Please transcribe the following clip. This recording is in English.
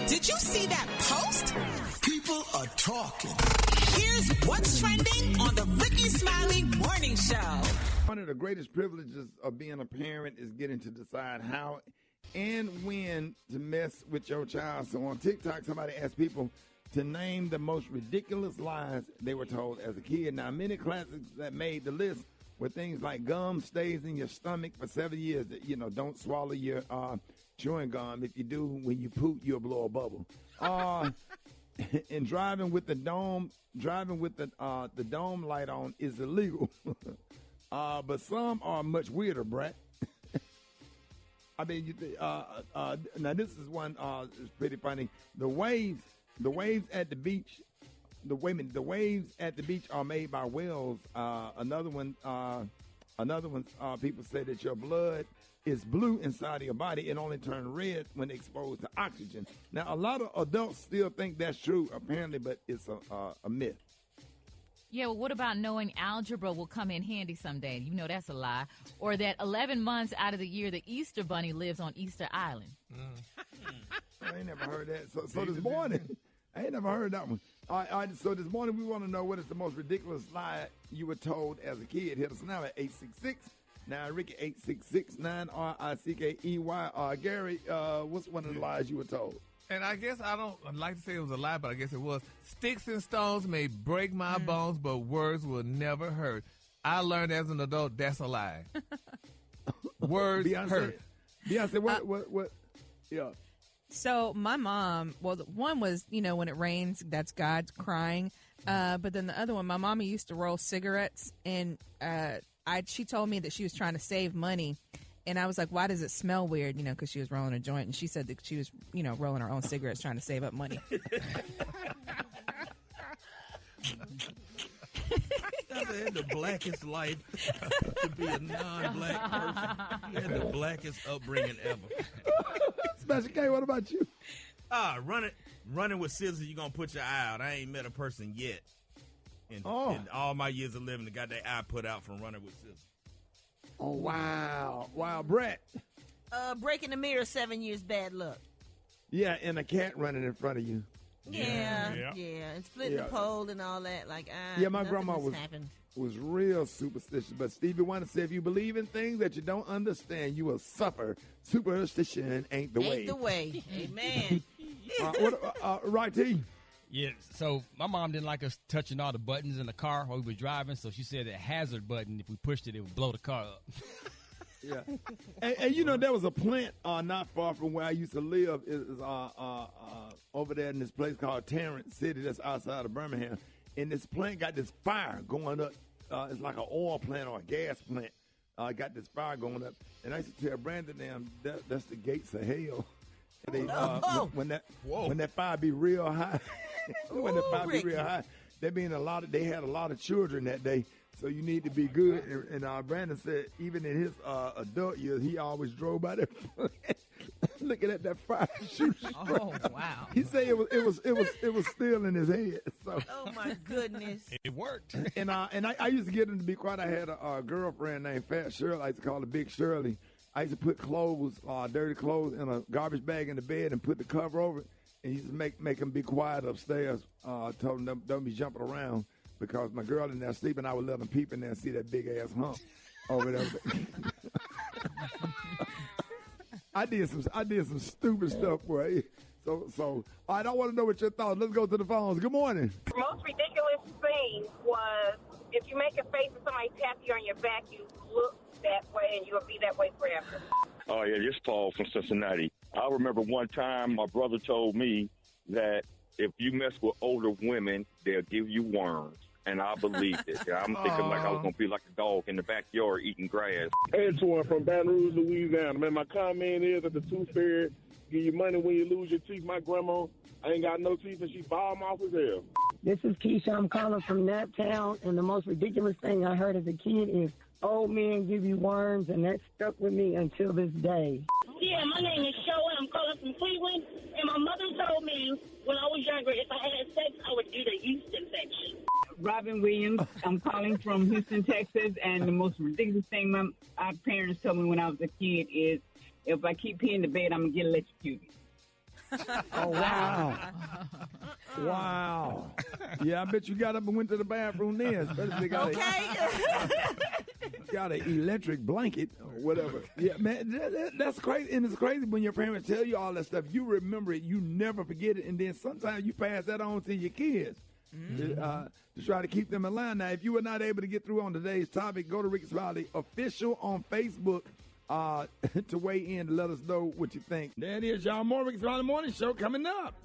Did you see that post? People are talking. Here's what's trending on the Rickey Smiley Morning Show. One of the greatest privileges of being a parent is getting to decide how and when to mess with your child. So on TikTok, somebody asked people to name the most ridiculous lies they were told as a kid. Now, many classics that made the list were things like gum stays in your stomach for 7 years. You know, don't swallow your chewing gum. If you do, when you poop, you'll blow a bubble. And driving with the dome light on is illegal. But some are much weirder, Brett. I mean, now this is one is pretty funny. The waves at the beach. The waves at the beach are made by whales. Another one. People say that your blood is blue inside of your body. It only turns red when exposed to oxygen. Now, a lot of adults still think that's true, apparently, but it's a myth. Yeah, well, what about knowing algebra will come in handy someday? You know that's a lie. Or that 11 months out of the year, the Easter Bunny lives on Easter Island. I ain't never heard that. So this morning, I ain't never heard that one. All right, so this morning we want to know what is the most ridiculous lie you were told as a kid. Hit us now at 866-9-RICKEY, 866-9-RICKEY. Gary, what's one of the lies you were told? And I guess I'd like to say it was a lie, but I guess it was. Sticks and stones may break my bones, but words will never hurt. I learned as an adult that's a lie. Words hurt. Beyonce, what? Yeah. So my mom, well, one was, when it rains, that's God crying. But then the other one, my mama used to roll cigarettes, and she told me that she was trying to save money. And I was like, why does it smell weird? Because she was rolling a joint. And she said that she was, rolling her own cigarettes trying to save up money. I had the blackest life to be a non-black person. You had the blackest upbringing ever. Special K, what about you? Running with scissors, you're going to put your eye out. I ain't met a person yet in all my years of living that got their eye put out from running with scissors. Oh, wow. Wow, Brett. Breaking the mirror, 7 years bad luck. Yeah, and a cat running in front of you. Yeah. And splitting the pole and all that. My grandma was real superstitious. But Stevie Wonder said, if you believe in things that you don't understand, you will suffer. Superstition ain't the way. Ain't the way. Amen. Right, T? Yeah, so my mom didn't like us touching all the buttons in the car while we were driving, so she said that hazard button, if we pushed it, it would blow the car up. Yeah. And there was a plant not far from where I used to live. It was over there in this place called Tarrant City that's outside of Birmingham. And this plant got this fire going up. It's like an oil plant or a gas plant. Got this fire going up. And I used to tell Brandon, that's the gates of hell. And they, when that fire be real high, they had a lot of children that day. So you need to be good. And Brandon said, even in his adult years, he always drove by that looking at that fire shoot. Oh wow! He said it was still in his head. So. Oh my goodness! It worked. And I used to get him to be quiet. I had a girlfriend named Fat Shirley. I used to call her Big Shirley. I used to put dirty clothes in a garbage bag in the bed and put the cover over it. And he used to make him be quiet upstairs. Told him don't be jumping around because my girl in there sleeping. I would let him peep in there and see that big ass hump over there. I did some stupid stuff, boy. So I don't want to know what your thoughts. Let's go to the phones. Good morning. The most ridiculous thing was if you make a face and somebody tap you on your back, you look that way and you'll be that way forever. Oh, yeah, this Paul from Cincinnati. I remember one time my brother told me that if you mess with older women, they'll give you worms. And I believed it. I'm thinking like I was going to be like a dog in the backyard eating grass. Antoine from Baton Rouge, Louisiana. Man, my comment is that the tooth fairy give you money when you lose your teeth. My grandma ain't got no teeth and she ball them off as hell. This is Keisha. I'm calling from Naptown, and the most ridiculous thing I heard as a kid is old men give you worms, and that stuck with me until this day. Yeah, my name is Show, and I'm calling from Cleveland. And my mother told me when I was younger, if I had sex, I would get a yeast infection. Robin Williams. I'm calling from Houston, Texas, and the most ridiculous thing my parents told me when I was a kid is, if I keep peeing the bed, I'm going to get electrocuted. Oh, wow. Wow. Yeah, I bet you got up and went to the bathroom then. Especially if they got an electric blanket or whatever. Yeah, man, that's crazy. And it's crazy when your parents tell you all that stuff. You remember it. You never forget it. And then sometimes you pass that on to your kids to try to keep them in line. Now, if you were not able to get through on today's topic, go to Rickey Smiley Official on Facebook to weigh in to let us know what you think. There it is, y'all. More Rickey Smiley Morning Show coming up.